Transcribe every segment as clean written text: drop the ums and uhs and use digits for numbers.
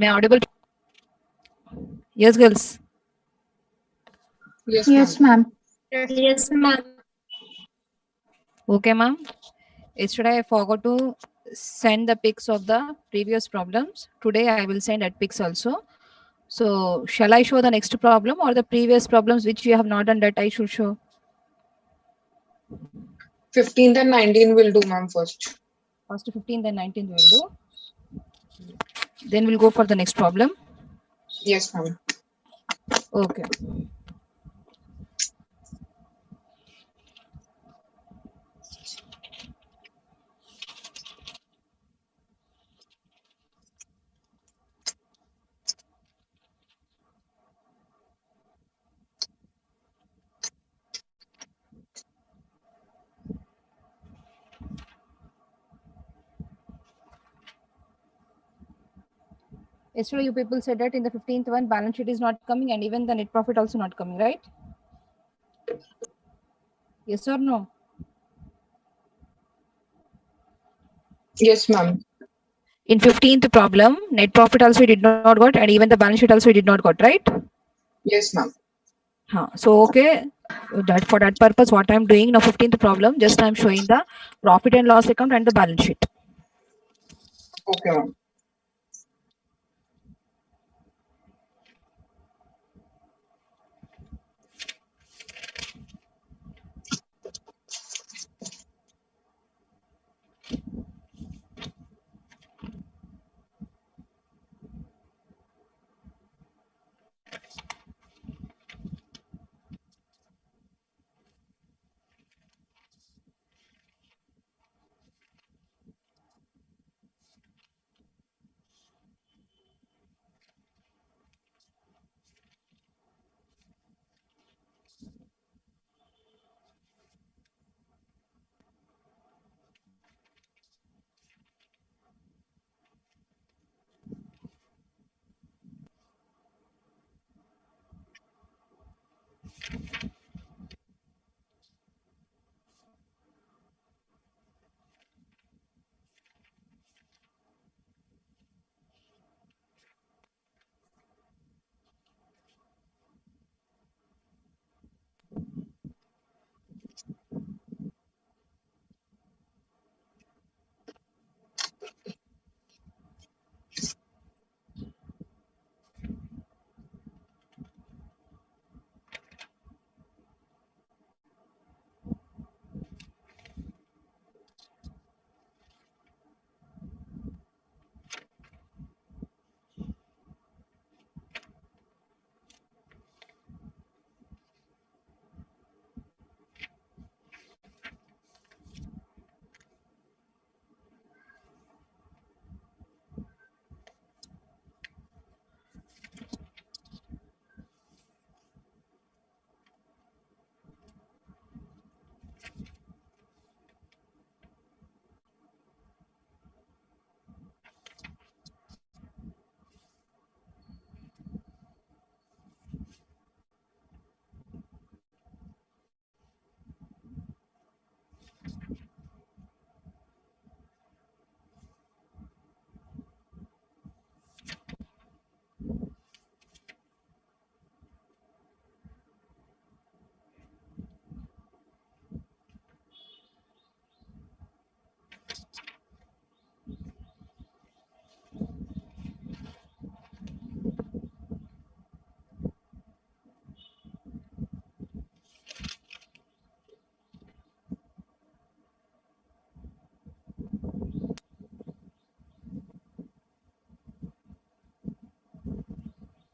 May I audible? Yes, girls. Yes, ma'am. Yes, ma'am. Okay, ma'am. Yesterday I forgot to send the pics of the previous problems. Today I will send that pics also. So shall I show the next problem or the previous problems which you have not done that I should show? 15th and 19th will do, ma'am, first. First 15th and 19th we will do. Then we'll go for the next problem. Yes, ma'am. Okay. Yesterday you people said that in the 15th one balance sheet is not coming and even the net profit also not coming, right? Yes or no? Yes, ma'am. In 15th problem, net profit also we did not got and even the balance sheet also we did not got, right? Yes, ma'am. So okay, that for that purpose what I'm doing now 15th problem, just I'm showing the profit and loss account and the balance sheet. Okay, ma'am.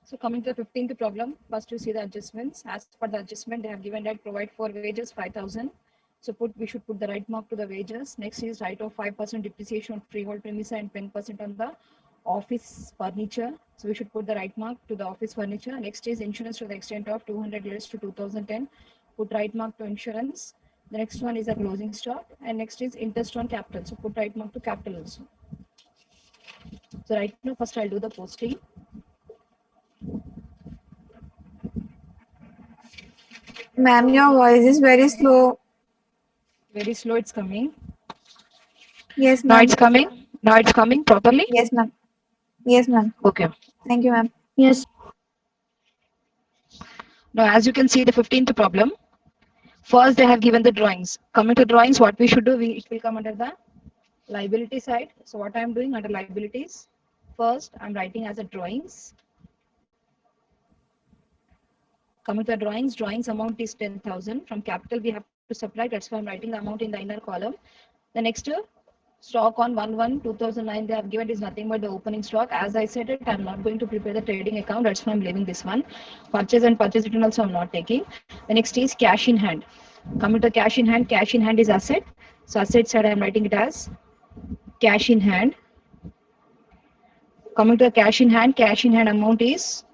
So coming to the 15th problem, first you see the adjustments. As per the adjustment, they have given that provide for wages 5,000. So we should put the right mark to the wages. Next is write off 5% depreciation on freehold premise and 10% on the office furniture. So we should put the right mark to the office furniture. Next is insurance to the extent of 200 years to 2010. Put right mark to insurance. The next one is a closing stock. And next is interest on capital. So put right mark to capital also. So right now, first I'll do the posting. Ma'am, your voice is very slow. Very slow it's coming. Yes, Now ma'am. it's coming. Now it's coming properly. Yes, ma'am. Yes, ma'am. Okay. Thank you, ma'am. Yes. Now, as you can see, the 15th problem. First, they have given the drawings. Coming to drawings, what we should do, it will come under the liability side. So what I am doing under liabilities, first I'm writing as a drawings. Coming to the drawings amount is 10,000. From capital we have to subtract. That's why I'm writing the amount in the inner column. The next stock on 1/1/2009 they have given is nothing but the opening stock. As I said it, I'm not going to prepare the trading account. That's why I'm leaving this one. Purchase and purchase return also I'm not taking. The next is cash in hand. Coming to cash in hand. Cash in hand is asset. So asset side I'm writing it as cash in hand. Coming to the cash in hand amount is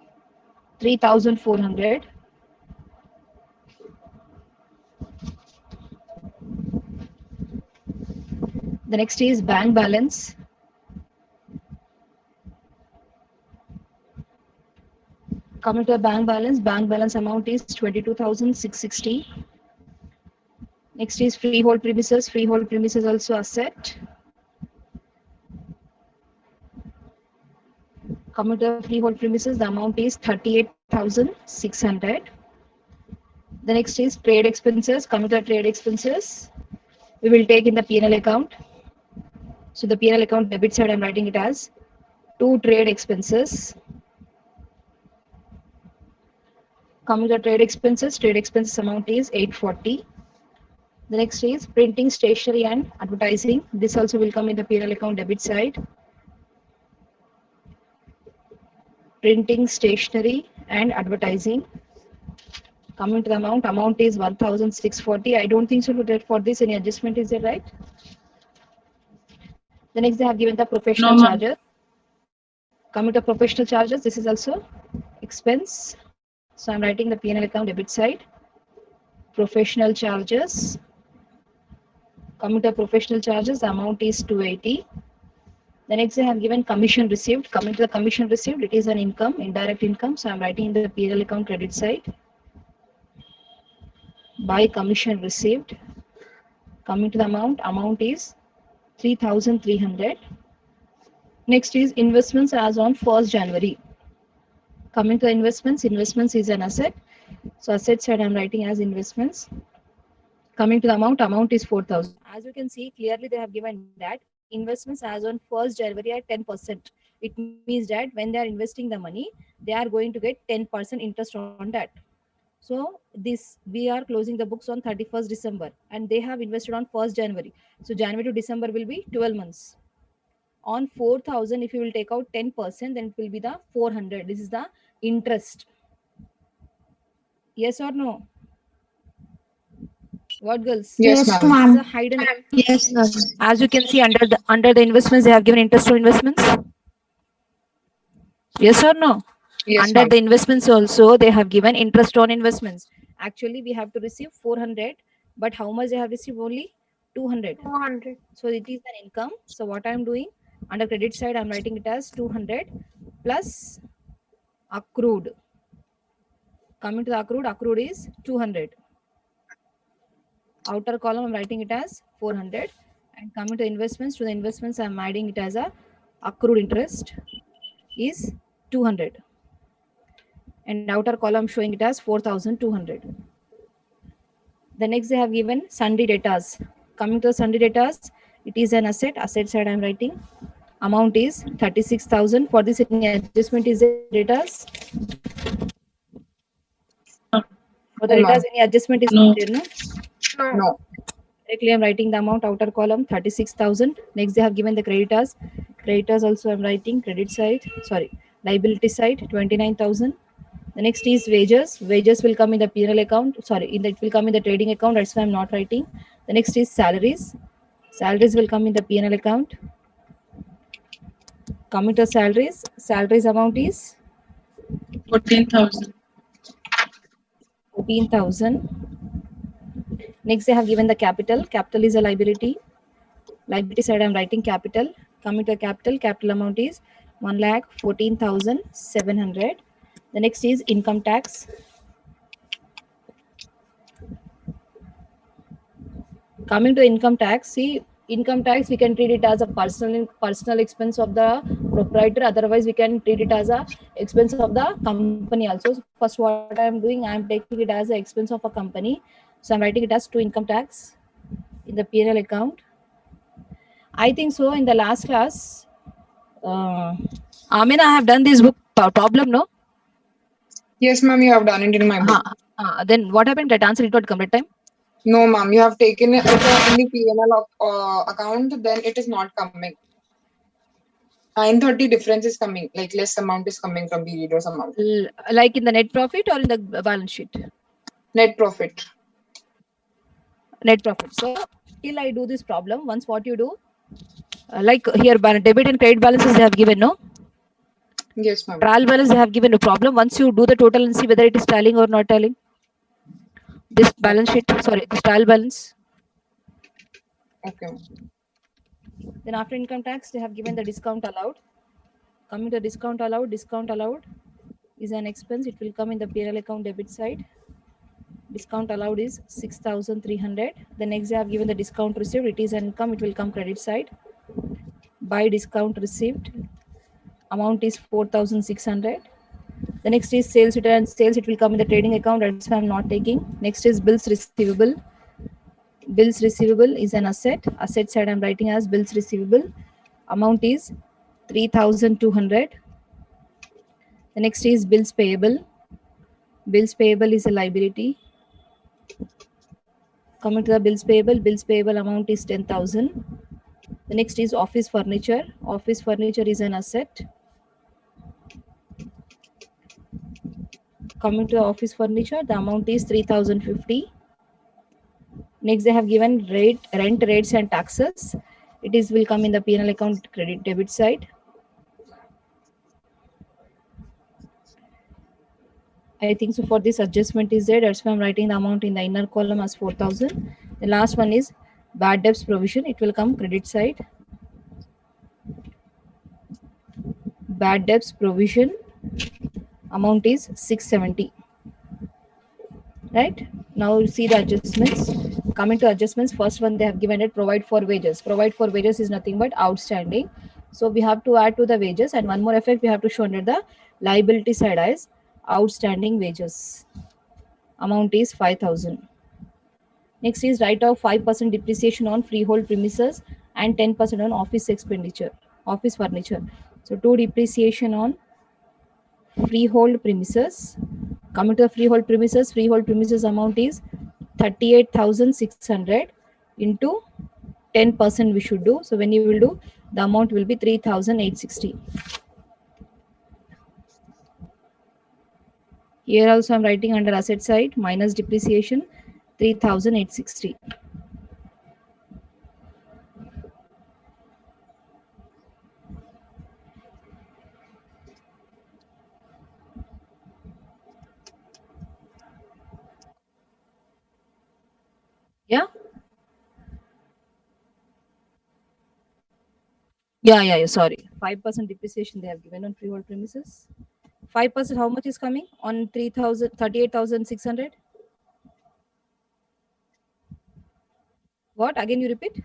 3,400. The next is bank balance. Coming to the bank balance amount is 22,660. Next is freehold premises also asset. Coming to the freehold premises, the amount is 38,600. The next is trade expenses. Coming to the trade expenses, we will take in the P&L account. So the P&L account debit side, I'm writing it as 2 trade expenses. Coming to the trade expenses amount is 840. The next is printing, stationery and advertising. This also will come in the P&L account debit side. Printing, stationery and advertising. Coming to the amount is 1,640. I don't think so that for this any adjustment is there, right? The next they have given the professional charges. Coming to professional charges, this is also expense. So I'm writing the P&L account debit side. Professional charges. Coming to professional charges, the amount is 280. The next they have given commission received. Coming to the commission received, it is an income, indirect income. So I'm writing in the P&L account credit side. By commission received. Coming to the amount is 3,300. Next is investments as on 1st January. Coming to the investments is an asset. So asset side I'm writing as investments. Coming to the amount is 4,000. As you can see, clearly they have given that investments as on 1st January at 10%. It means that when they are investing the money, they are going to get 10% interest on that. So this, we are closing the books on 31st December and they have invested on 1st January. So January to December will be 12 months. On 4,000, if you will take out 10%, then it will be the 400. This is the interest. Yes or no? What, girls? Yes, Yes, ma'am. This is a hidden. Yes, ma'am. As you can see under the investments, they have given interest on investments. Yes or no? Yes, Under ma'am. the investments also, they have given interest on investments. Actually, we have to receive 400, but how much they have received? Only 200. 200. So it is an income. So what I am doing, under credit side, I am writing it as 200 plus accrued. Coming to the accrued is 200. Outer column, I am writing it as 400. And coming to investments, I am adding it as a accrued interest is 200. And outer column showing it as 4,200. The next they have given sundry debtors. Coming to the sundry debtors, it is an asset. Asset side I am writing. Amount is 36,000. For this, any adjustment is there, debtors? For the No, ma'am. debtors, any adjustment is No. there, no? No. Directly I'm writing the amount, outer column 36,000. Next they have given the creditors. Creditors also I'm writing credit side, liability side 29,000. The next is wages. Wages will come in the P&L account. It will come in the trading account. That's why I'm not writing. The next is salaries. Salaries will come in the P&L account. Coming to salaries amount is 14,000. 14,000. Next they have given the capital. Capital is a liability. Liability side I'm writing capital. Coming to capital amount is 1,14,700. The next is income tax. Coming to income tax, see, income tax, we can treat it as a personal expense of the proprietor. Otherwise, we can treat it as a expense of the company also. So first, what I am doing, I am taking it as an expense of a company. So I'm writing it as to income tax in the P&L account. I think so. In the last class, Amina, I have done this book problem, no? Yes, ma'am, you have done it in my book. Then what happened? That answer did not come that time. No, ma'am, you have taken it in the P&L account, then it is not coming. 930 difference is coming, like less amount is coming from the reader's amount. Like in the net profit or in the balance sheet? Net profit. Net profit. So till I do this problem, once what you do, like here debit and credit balances they have given, no? Yes, ma'am. Trial balance they have given a problem. Once you do the total and see whether it is tallying or not tallying. This balance sheet, sorry, this trial balance. Okay. Then after income tax, they have given the discount allowed. Coming to discount allowed is an expense. It will come in the P&L account debit side. Discount allowed is 6,300. The next they have given the discount received. It is an income. It will come credit side. By discount received, amount is 4,600. The next is sales return. Sales, it will come in the trading account. That's why I'm not taking. Next is bills receivable. Bills receivable is an asset. Asset side I'm writing as bills receivable. Amount is 3,200. The next is bills payable. Bills payable is a liability. Coming to the bills payable amount is 10,000. The next is office furniture. Office furniture is an asset. Coming to the office furniture, the amount is 3,050. Next, they have given rent rates and taxes. It is will come in the P&L account credit debit side. I think so for this adjustment is there. That's why I'm writing the amount in the inner column as 4,000. The last one is bad debts provision. It will come credit side. Bad debts provision amount is 670. Right? Now see the adjustments. Coming to adjustments, first one they have given it provide for wages. Provide for wages is nothing but outstanding. So we have to add to the wages, and one more effect we have to show under the liability side as outstanding wages. Amount is 5,000. Next is write off 5% depreciation on freehold premises and 10% on office expenditure, office furniture. So to depreciation on freehold premises. Coming to the freehold premises amount is 38,600 into 10% we should do. So when you will do, the amount will be 3,860. Here also I'm writing under asset side minus depreciation 3,860. Yeah. Yeah. Sorry. 5% depreciation they have given on freehold premises. 5% how much is coming on 38,600? What? Again you repeat?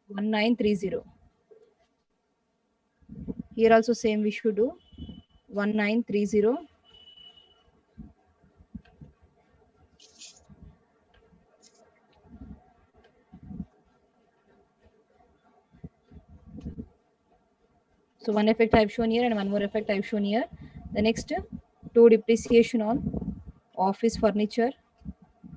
1930. Here also same we should do. 1930. So one effect I've shown here and one more effect I've shown here. The next, to depreciation on office furniture.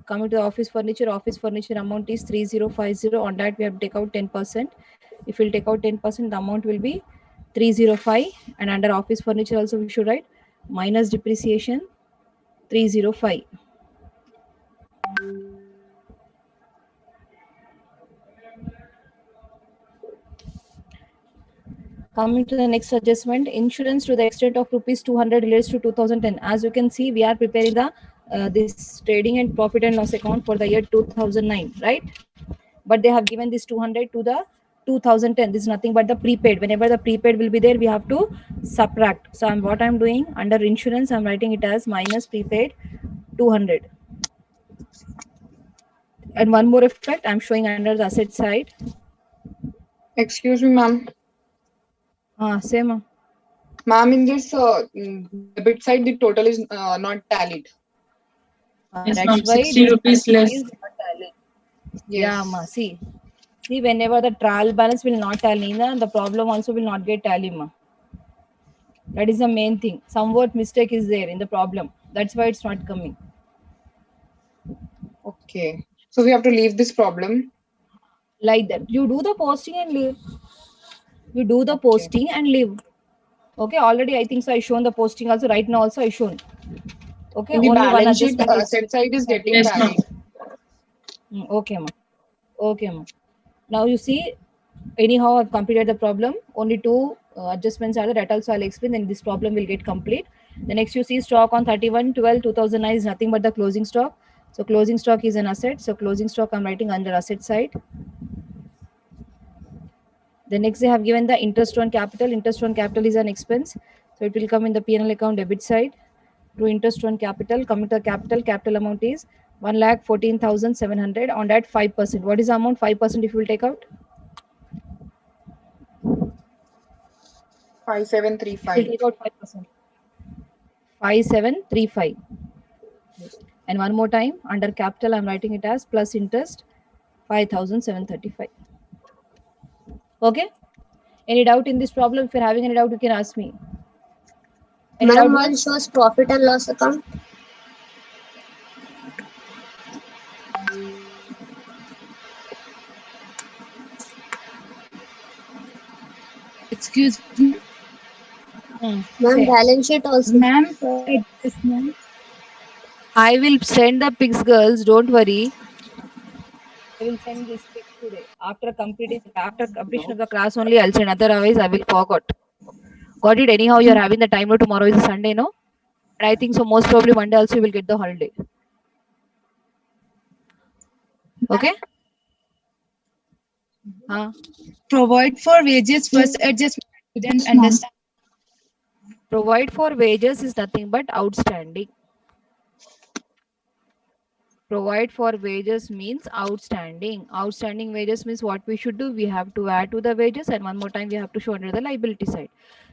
Coming to the office furniture amount is 3050. On that we have to take out 10%. If we'll take out 10%, the amount will be 305. And under office furniture also we should write minus depreciation 305. Coming to the next adjustment, insurance to the extent of rupees 200 relates to 2010. As you can see, we are preparing the this trading and profit and loss account for the year 2009, right? But they have given this 200 to the 2010. This is nothing but the prepaid. Whenever the prepaid will be there, we have to subtract. So what I'm doing under insurance, I'm writing it as minus prepaid 200. And one more effect I'm showing under the asset side. Excuse me, ma'am. Same. Ma'am, in this debit side, the total is not tallied. Yes, That's ma'am. why 60 this rupees less. is not tallying. Yes. Yeah, ma. See, whenever the trial balance will not tally, the problem also will not get tally, ma. That is the main thing. Somewhat mistake is there in the problem. That's why it's not coming. Okay. So we have to leave this problem. Like that. You do the posting and leave. You do the Okay. posting and leave. Okay, already I think so. I shown the posting also. Right now also I shown. Okay, In the only one balance sheet, adjustment is asset side is getting Yes, ma'am. tallied. Okay, ma. Okay, ma. Now you see, anyhow I've completed the problem. Only two adjustments are there. That also I'll explain. Then this problem will get complete. The next you see stock on 31/12/2009 is nothing but the closing stock. So closing stock is an asset. So closing stock I'm writing under asset side. The next they have given the interest on capital. Interest on capital is an expense. So it will come in the P&L account debit side. To interest on capital, coming to the capital amount is 1,14,700. On that 5%. What is the amount? 5% if you will take out? 5735. We'll take out 5%. 5735. And one more time, under capital, I'm writing it as plus interest 5,735. Okay? Any doubt in this problem? If you're having any doubt, you can ask me. Any doubt, Ma'am, one girls? shows profit and loss account. Excuse me, Ma'am, Say. balance sheet also. ma'am. Sorry, this ma'am. I will send the pics, girls. Don't worry. I will send these pics today. After completion of the class only, I'll send. Otherwise, I will forget. Got it? Anyhow, you're having the time. No, tomorrow is a Sunday, no? And I think so. Most probably Monday also you will get the holiday. Okay? Provide for wages first adjustment. I didn't understand. Provide for wages is nothing but outstanding. Provide for wages means outstanding. Outstanding wages means what we should do. We have to add to the wages, and one more time we have to show under the liability side.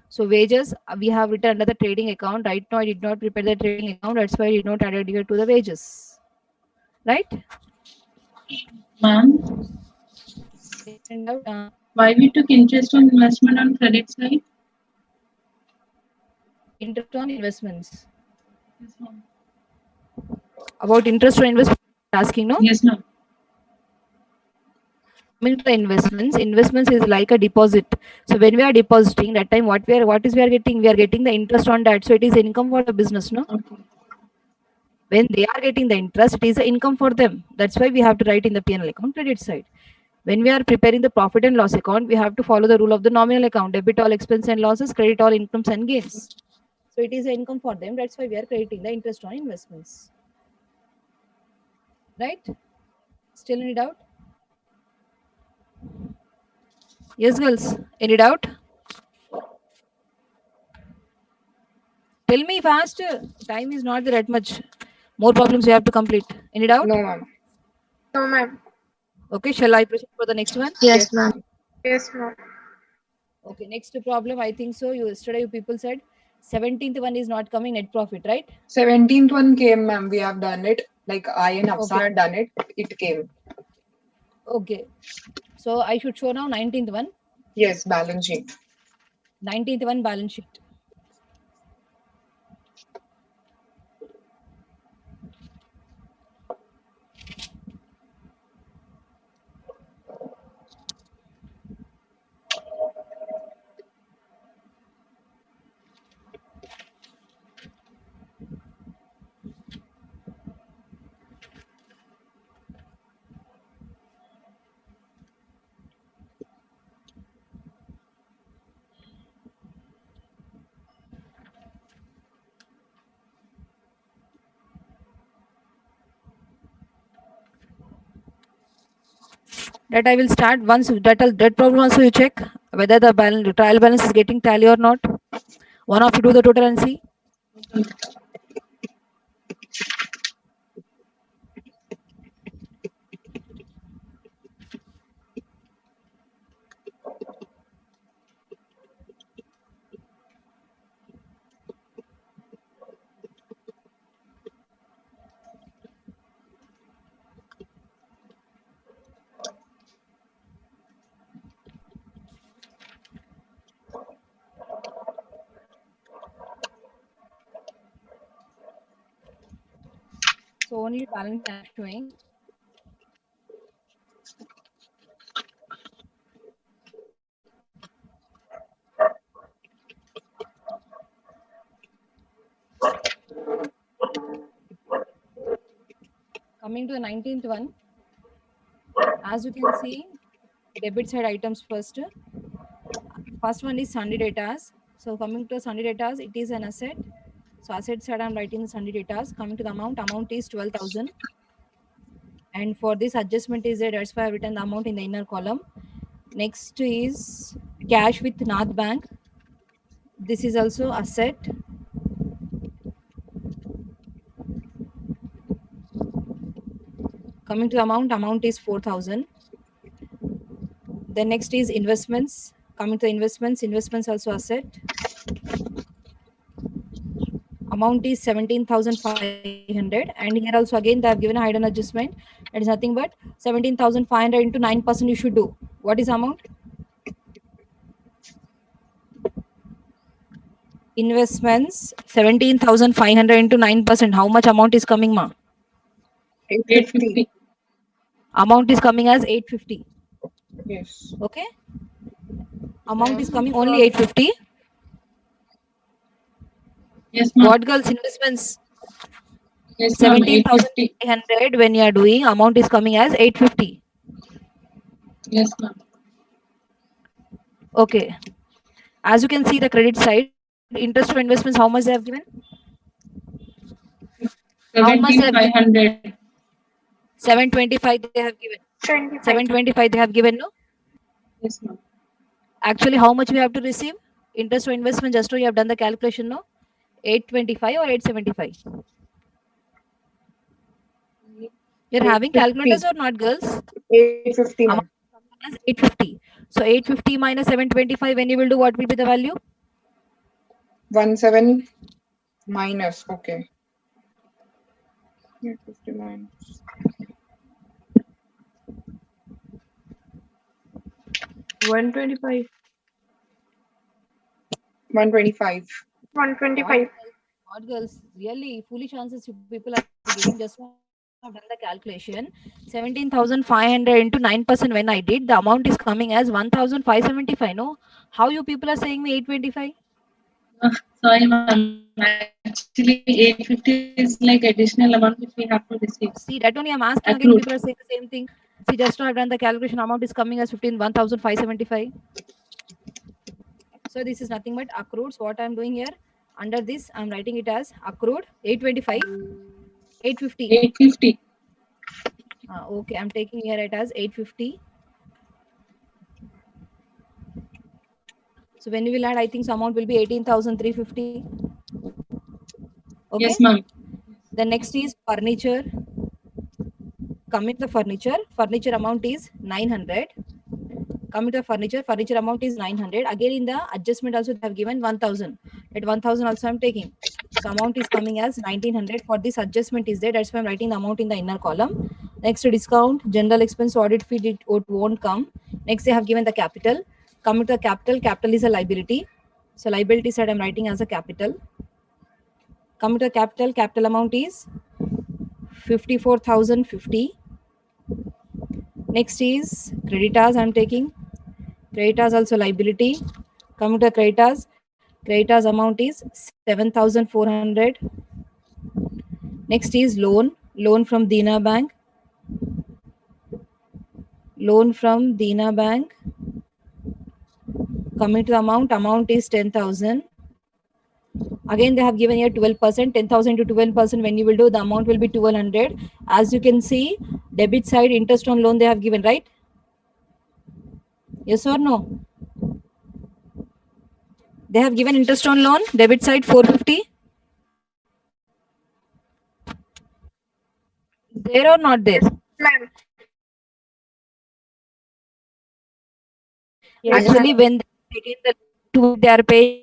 So wages we have written under the trading account. Right now I did not prepare the trading account. That's why I did not add it here to the wages. Right? Ma'am, why we took interest on investment on credit side? Interest on investments. Yes, ma'am. About interest on investment asking, no? Yes, ma'am. Coming to the investments is like a deposit. So when we are depositing, that time what we are getting? We are getting the interest on that. So it is income for the business, no? Okay. When they are getting the interest, it is the income for them. That's why we have to write in the P&L account credit side. When we are preparing the profit and loss account, we have to follow the rule of the nominal account. Debit all expense and losses, credit all incomes and gains. So it is the income for them. That's why we are crediting the interest on investments. Right? Still any doubt? Yes, girls. Any doubt? Tell me fast. Time is not that much. More problems you have to complete. Any doubt? No, ma'am. No, ma'am. Okay, shall I proceed for the next one? Yes, ma'am. Yes, ma'am. Okay, next problem. I think so. Yesterday you people said 17th one is not coming net profit, right? 17th one came, ma'am. We have done it. Like I and Afsa Okay. had done it. It came. Okay. So I should show now 19th one. Yes, balance sheet. 19th one balance sheet. That I will start once that problem also you check whether the trial balance is getting tally or not. One of you do the total and see. So only balance I'm showing. Coming to the 19th one, as you can see, debit side items first. First one is Sunday datas. So coming to Sunday datas, it is an asset. So asset side, I'm writing the Sunday datas. Coming to the amount is 12,000. And for this adjustment is there, that's why I've written the amount in the inner column. Next is cash with North Bank. This is also asset. Coming to the amount is 4,000. Then next is investments. Coming to investments also asset. Amount is 17,500. And here also again they have given a hidden adjustment. That is nothing but 17,500 into 9% you should do. What is amount? Investments 17,500 into 9%. How much amount is coming, ma? 850. Amount is coming as 850. Yes. Okay. Amount is coming only 850. Yes, ma'am. What girls investments? Yes, ma'am. 850. 17,500 when you are doing, amount is coming as 850. Yes, ma'am. Okay. As you can see the credit side, interest for investments, how much they have given? How much they have given? 17,500. 725 they have given. 725 they have given, no? Yes, ma'am. Actually, how much we have to receive? Interest for investment, just so you have done the calculation, no? 825 or 875? You're having 850. calculators or not, girls? 850, ma'am. Amount is 850. So 850 minus 725, when you will do, what will be the value? 17 minus. Okay. 850 minus. 125. 125. 125. What girls, really foolish answers you people are giving. Just have done the calculation. 17,500 into 9% when I did, the amount is coming as 1,575. No? How you people are saying me 825? Sorry, ma'am. Actually, 850 is like additional amount which we have to receive. See, that only I'm asking again. Accrued. People are saying the same thing. See, just now I've done the calculation. Amount is coming as 1,575. So this is nothing but accrued. So what I'm doing here, under this, I'm writing it as accrued 825, 850. 850. Okay, I'm taking here it as 850. So when you will add, I think so amount will be 18,350. Okay. Yes, ma'am. The next is furniture. Coming to the furniture amount is 900. Coming to the furniture amount is 900. Again in the adjustment also they have given 1,000. At 1,000 also I'm taking. So amount is coming as 1,900. For this adjustment is there. That's why I'm writing the amount in the inner column. Next to discount, general expense, audit fee, it won't come. Next they have given the capital. Coming to the capital is a liability. So liability side I'm writing as a capital. Coming to the capital amount is 54,050. Next is creditors I'm taking. Creditors also liability. Coming to creditors amount is 7,400. Next is loan from Dina Bank. Loan from Dina Bank. Coming to the amount is 10,000. Again, they have given here 12%, 10,000 to 12%. When you will do, the amount will be 1,200. As you can see, debit side interest on loan they have given, right? Yes or no? They have given interest on loan, debit side 450. There or not there? Ma'am. Yes, Actually, when they taken the two, they are paying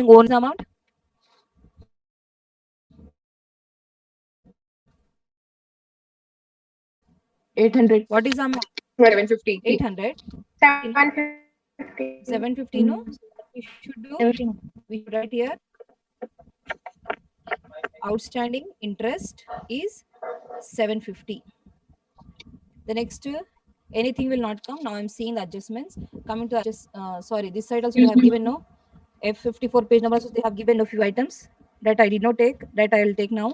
own amount. What is the amount? 750. 800. 750. 750, no? we should do? Everything. We should write here. Outstanding interest is 750. The next, anything will not come. Now I'm seeing the adjustments. Coming to sorry, this side also they have given no F54 page number. Also they have given a few items that I did not take. That I will take now.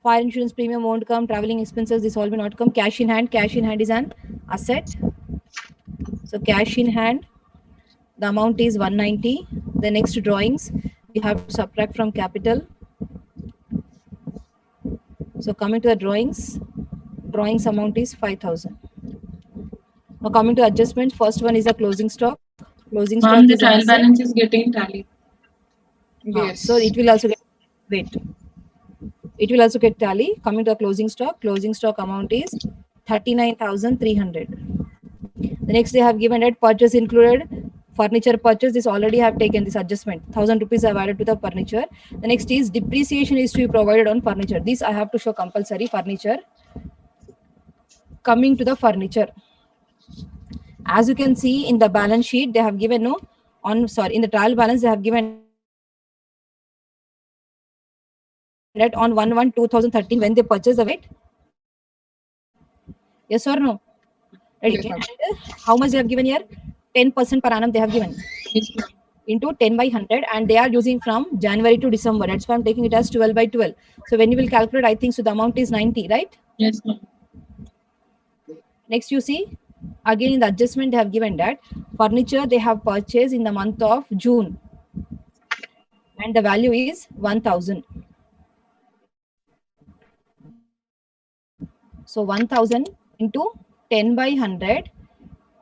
Fire insurance premium won't come. Traveling expenses, this all will not come. Cash in hand. Cash in hand is an asset. So cash in hand, the amount is 190. The next drawings, we have to subtract from capital. So coming to the drawings amount is 5,000. Now coming to adjustments, first one is the closing stock. Closing stock Ma'am, the is an trial asset. balance is getting tallied. Yes. So it will also get, wait. It will also get tally. Coming to the closing stock amount is 39,300. The next they have given that purchase included furniture purchase. This already have taken this adjustment. 1,000 rupees have added to the furniture. The next is depreciation is to be provided on furniture. This I have to show compulsory furniture. Coming to the furniture, as you can see in the balance sheet, they have given no on sorry in the trial balance they have given that on 1/1/2013 when they purchased the weight. Yes or no? Right. Yes, ma'am. And how much they have given here? 10% per annum they have given Yes, ma'am. into 10/100, and they are using from January to December. That's why I'm taking it as 12/12. So when you will calculate, I think so the amount is 90, right? Yes, ma'am. Next you see, again in the adjustment they have given that furniture they have purchased in the month of June, and the value is 1,000. So 1,000 into 10/100,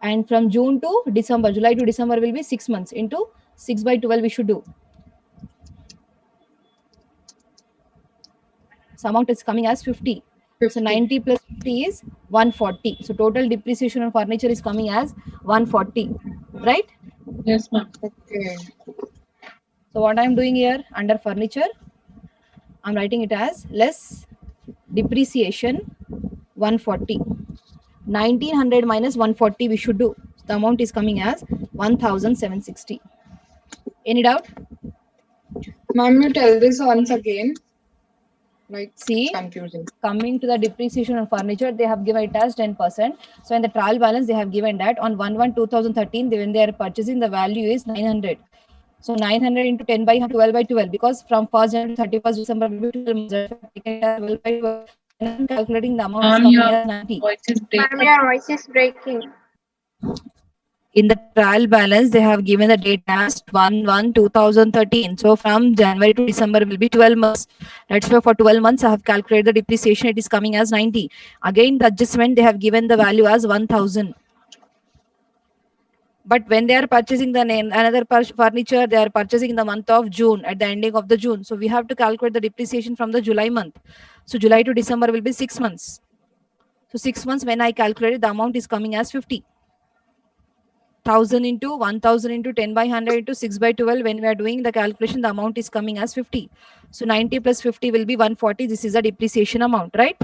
and from June to December, July to December will be 6 months into 6/12 we should do. So amount is coming as 50. So 90 plus 50 is 140. So total depreciation on furniture is coming as 140, right? Yes, ma'am. Okay. So what I'm doing here under furniture, I'm writing it as less depreciation 140. 1900 minus 140 we should do. The amount is coming as 1,760. Any doubt? Ma'am, you tell this once again. Like, See, it's confusing. coming to the depreciation on furniture, they have given it as 10%. So in the trial balance, they have given that on 1/1/2013, when they are purchasing, the value is 900. So 900 into 10/12/12, because from 1st January to 31st December will be 12 months. That's why I taken it as 12/12. And I'm calculating the amount is Ma'am, coming your as 90. voice is breaking. Ma'am, your voice is breaking. In the trial balance, they have given the date as 1/1/2013. So from January to December will be 12 months. That's why for 12 months, I have calculated the depreciation. It is coming as 90. Again, the adjustment, they have given the value as 1,000. But when they are purchasing the another furniture, they are purchasing in the month of June, at the ending of the June. So we have to calculate the depreciation from the July month. So July to December will be 6 months. So 6 months, when I calculate it, the amount is coming as 50. 1,000 into 1,000 into 10/100 into 6/12. When we are doing the calculation, the amount is coming as 50. So 90 plus 50 will be 140. This is the depreciation amount, right?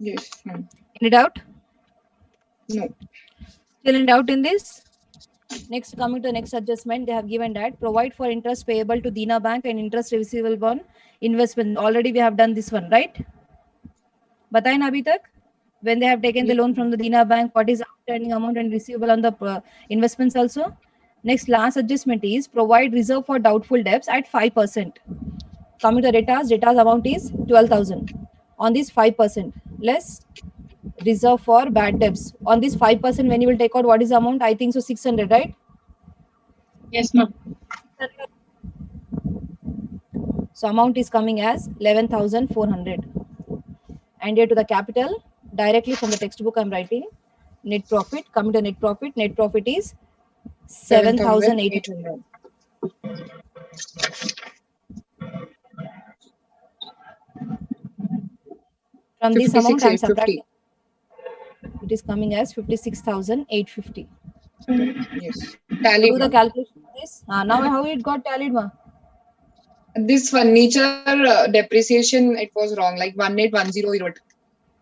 Yes, ma'am. Any doubt? No. Still in doubt in this? Next, coming to the next adjustment, they have given that provide for interest payable to Dina Bank and interest receivable on investment. Already we have done this one, right? Batayin abhi tak? When they have taken the loan from the Dina Bank, what is outstanding amount and receivable on the investments also? Next, last adjustment is provide reserve for doubtful debts at 5%. Coming to debtors amount is 12,000. On this 5%, less reserve for bad debts. On this 5%, when you will take out, what is the amount? I think so 600, right? Yes, ma'am. So amount is coming as 11,400. And here to the capital, directly from the textbook I'm writing, net profit. Coming to net profit is 7,800. From this amount, I'm subtracting. It is coming as 56,850. Yes. Tallied. Do the calculation of this. Now how it got tallied, ma? This furniture depreciation, it was wrong, like 1810 you wrote.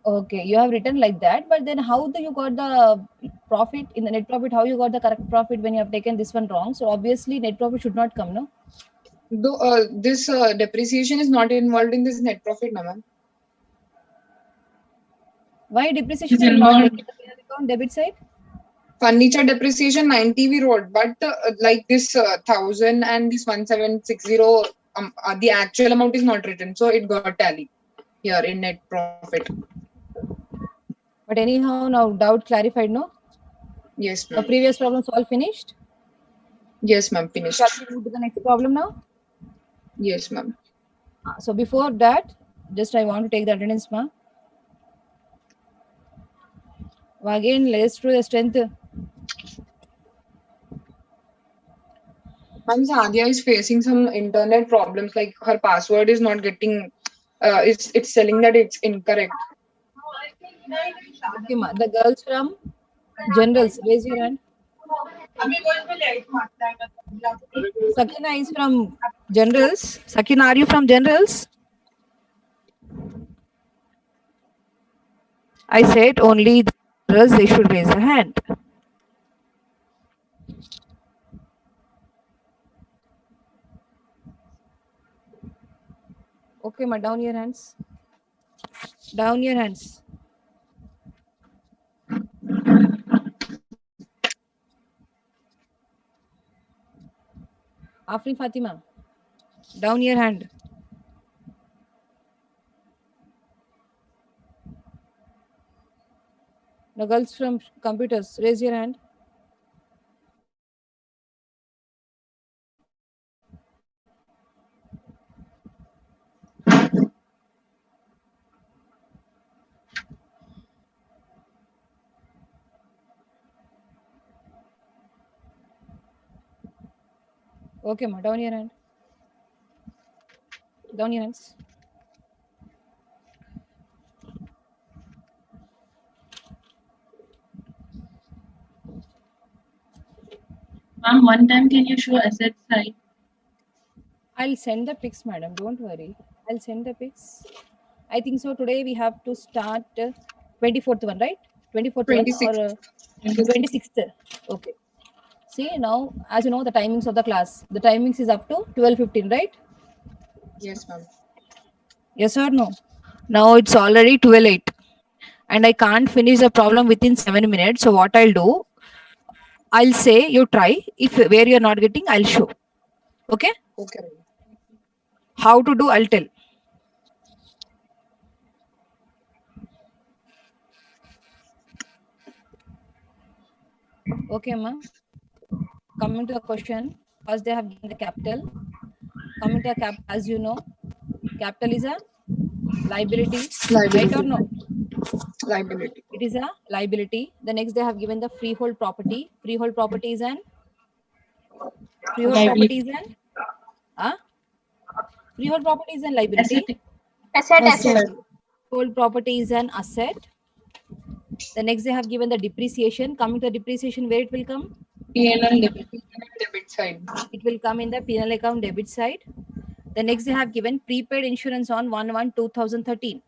Okay, you have written like that, but then how do you got the profit in the net profit? How you got the correct profit when you have taken this one wrong? So obviously net profit should not come, no? Though this depreciation is not involved in this net profit, no, ma'am. Why depreciation It's will not make involved. it the account debit side? Furniture depreciation 90 we wrote, but like this 1000 and this 1760, the actual amount is not written, so it got tally here in net profit. But anyhow, now doubt clarified, no? Yes, The ma'am. previous problems all finished. Yes, ma'am. Finished. Shall we move to the next problem now? Yes, ma'am. So before that, just I want to take the attendance, ma. Again, let's do the strength. Ma'am, Sadia is facing some internet problems, like her password is not getting, it's telling that it's incorrect. Okay, ma. The girls from generals, raise your hand. Sakina is from generals. Sakina, are you from generals? I said only the girls, they should raise a hand. Okay, ma, down your hands. Down your hands. Afrin Fatima, down your hand. The girls from computers, raise your hand. Okay, ma, down your hand. Down your hands. Ma'am, one time can you show asset side? I'll send the pics, madam. Don't worry. I'll send the pics. I think so. Today we have to start 24th one, right? 24th one 26th. or 26th. Okay. See now, as you know, the timings of the class. The timings is up to 12:15, right? Yes, ma'am. Yes or no? Now it's already 12:08, and I can't finish the problem within 7 minutes. So what I'll do, I'll say you try. If where you're not getting, I'll show. Okay? Okay. How to do, I'll tell. Okay, ma. Coming to the question, first they have given the capital. Coming to the cap, as you know, capital is a liability, right or no? Liability. It is a liability. The next they have given the freehold property. Freehold property is an Liability. freehold property is an liability. Asset. Freehold property is an asset. The next they have given the depreciation. Coming to the depreciation, where it will come? P&L debit. Debit side. It will come in the P&L account debit side. The next they have given prepaid insurance on 1/1/2013.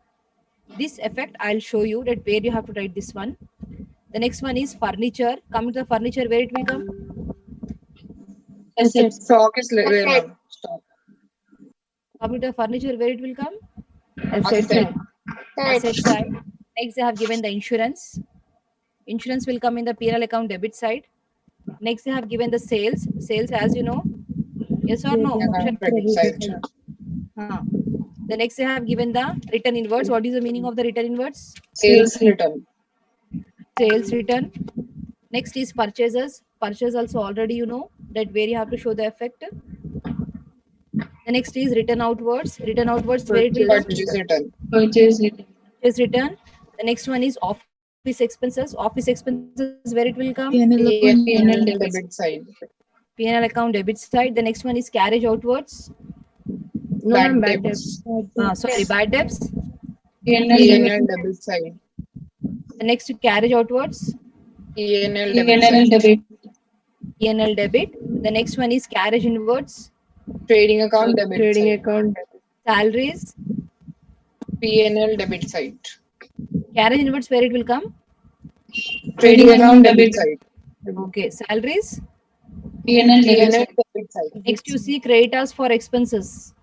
This effect I'll show you that where you have to write this one. The next one is furniture. Coming to the furniture, where it will come? Asset. Stock is there, ma'am. Stock. Coming to the furniture, where it will come? Asset. Asset side. Next they have given the insurance. Insurance will come in the P&L account debit side. Next they have given the sales. Sales, as you know. Yes or no? Account credit side. The next they have given the return inwards. What is the meaning of the return inwards? Sales return. Sales return. Next is purchases. Purchase also already you know that where you have to show the effect. The next is return outwards. Return outwards, where it will come? Purchase return. Purchase return. Purchase return. The next one is office expenses. Office expenses, where it will come? P&L debit side. P&L account debit side. The next one is carriage outwards. Bad debts. Sorry, bad debts. P&L P&L debit side. The next carriage outwards. P&L debit side. debit. P&L debit. The next one is carriage inwards. Trading account debit side. Salaries. P&L debit side. Carriage inwards, where it will come? Trading account debit side. Okay. Salaries. P&L P&L debit. debit side. Next, you see creditors for expenses.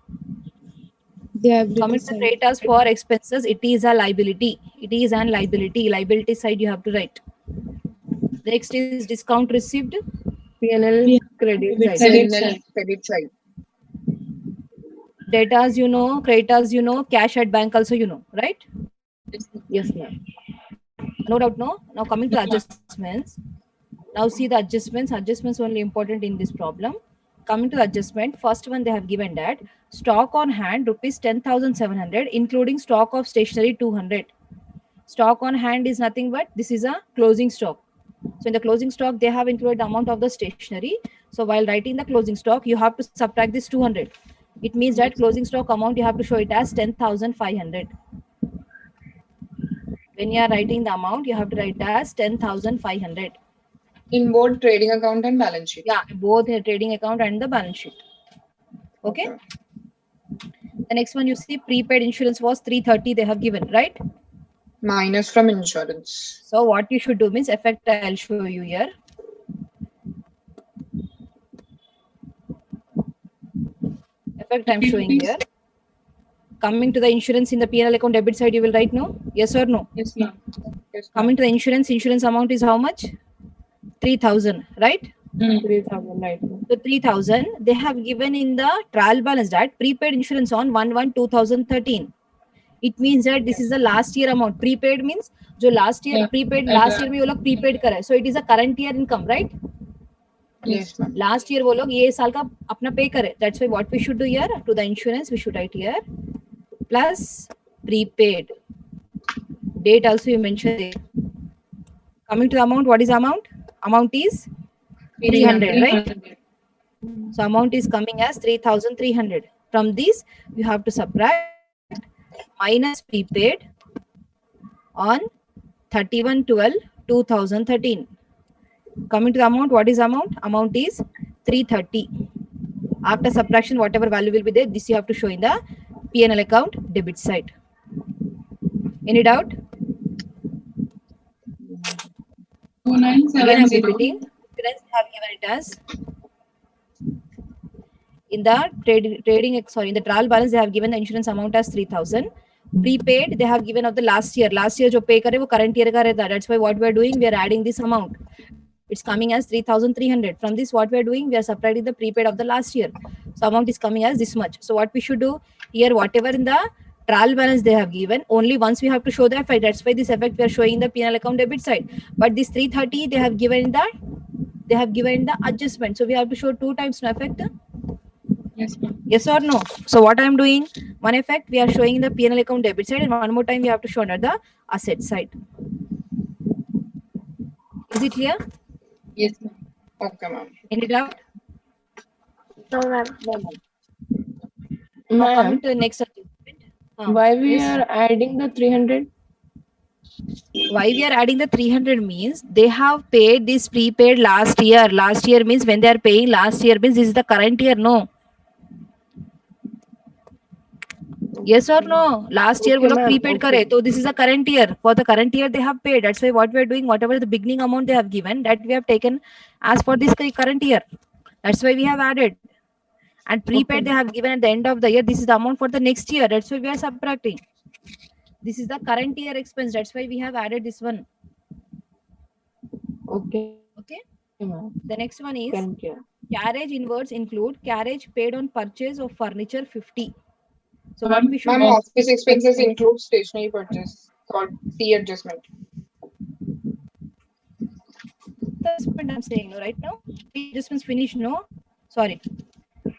Liability Coming to side. creditors for expenses, it is a liability. It is an liability. Liability side you have to write. Next is discount received. P&L credit Debit side. credit P&L side. credit side. Debtors, you know, creditors, you know, cash at bank also, you know, right? Yes, ma'am. No doubt, no. Now coming to adjustments. Now see the adjustments. Adjustments only important in this problem. Coming to the adjustment, first one they have given that stock on hand rupees 10,700, including stock of stationery 200. Stock on hand is nothing but this is a closing stock. So in the closing stock, they have included the amount of the stationery. So while writing the closing stock, you have to subtract this 200. It means that closing stock amount you have to show it as 10,500. When you are writing the amount, you have to write as 10,500. In both trading account and balance sheet. Yeah, both the trading account and the balance sheet. Okay. The next one you see prepaid insurance was 330 they have given, right? Minus from insurance. So what you should do means effect I'll show you here. Effect I'm showing here. Coming to the insurance in the P&L account debit side, you will write no? Yes or no? Yes, ma'am. Yes, Coming to the insurance amount is how much? 3,000, right? 3,000, right? So 3,000 they have given in the trial balance that prepaid insurance on 1/1/2013. It means that this is the last year amount. Prepaid means जो last year Yeah. prepaid last year में वो लोग prepaid करे. So it is a current year income, right? Yes, ma'am. Last year वो लोग ये साल का अपना pay करे. That's why what we should do here to the insurance we should write here plus prepaid. Date also you mentioned it. Coming to the amount, what is the amount? Amount is 300, right? So amount is coming as 3,300. From this, you have to subtract minus prepaid on 31/12/2013. Coming to the amount, what is amount? Amount is 330. After subtraction, whatever value will be there, this you have to show in the P&L account debit side. Any doubt? Again, I'm 2970. repeating. Insurance have given it as in the in the trial balance they have given the insurance amount as 3,000. Prepaid they have given of the last year jo pay kare wo current year ka rehta. That's why what we are doing, we are adding this amount. It's coming as 3,300. From this what we are doing, we are subtracting the prepaid of the last year. So amount is coming as this much. So what we should do here, whatever in the trial balance they have given, only once we have to show the effect. That's why this effect we are showing the P&L account debit side. But this 330 they have given the adjustment. So we have to show two times no effect. Yes, ma'am. Yes or no? So what I am doing, one effect we are showing the P&L account debit side, and one more time we have to show under the asset side. Is it clear? Yes, ma'am. Okay, ma'am. Any doubt? No, ma'am. Now coming Ma'am, to the next adjustment. why we yes. are adding the 300? Why we are adding the 300 means they have paid this prepaid last year. Last year means when they are paying last year means this is the current year, no? Yes or no? Last year Okay, वो लोग ma'am, prepaid okay. करे, so this is the current year. For the current year they have paid. That's why what we are doing, whatever the beginning amount they have given, that we have taken as for this current year. That's why we have added. And prepaid Okay. they have given at the end of the year. This is the amount for the next year. That's why we are subtracting. This is the current year expense. That's why we have added this one. Okay. Okay. Ma'am. The next one is Current year. carriage inwards include carriage paid on purchase of furniture 50. So what we should Ma'am, do? office expenses include stationery purchase called T adjustment. That's what I'm saying no, right now. Adjustments finished, no? Sorry.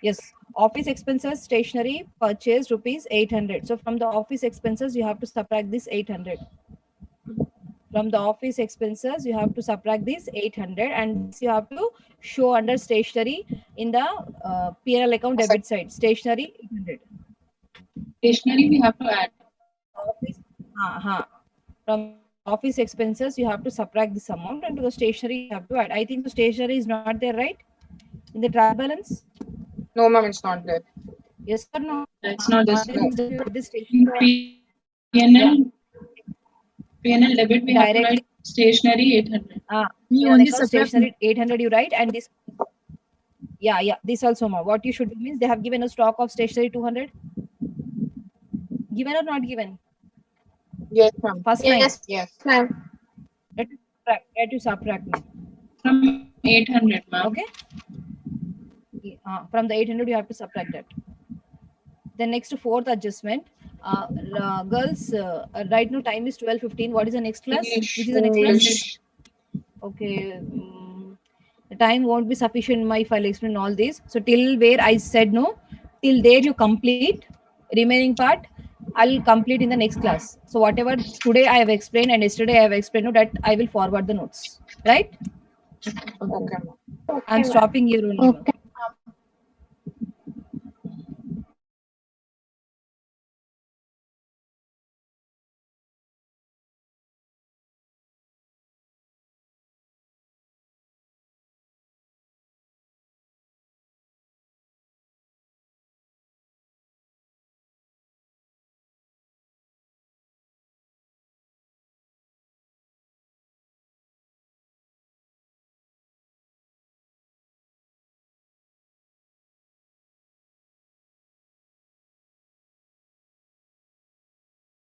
Yes. Office expenses, stationery purchase rupees 800. So from the office expenses, you have to subtract this 800. From the office expenses, you have to subtract this 800, and this you have to show under stationery in the P&L account debit side. Stationery 800. Stationery we have to add. Office, from office expenses, you have to subtract this amount, and to the stationery you have to add. I think the stationery is not there, right? In the trial balance? No, ma'am, it's not there. Yes or no? It's not this. This stationery. P&L P&L debit, we have to Directly. write stationery 800. We Yeah, only next one, subtract. stationery 800 you write, and this. Yeah, this also more. What you should do means they have given a stock of stationery 200. Given or not given? Yes, ma'am. First line. Yes, Yes. ma'am. Try to subtract now. From 800, ma'am. Okay. From the 800 you have to subtract that. Then next to fourth adjustment. Girls, right now time is 12:15. What is the next class? English. Which is the next class? English. Okay. The time won't be sufficient if I'll explain all this. So till where I said no, till there you complete. Remaining part I'll complete in the next class. So whatever today I have explained and yesterday I have explained, that I will forward the notes. Right? Okay, ma'am. Okay, I'm ma'am. stopping here only. Okay.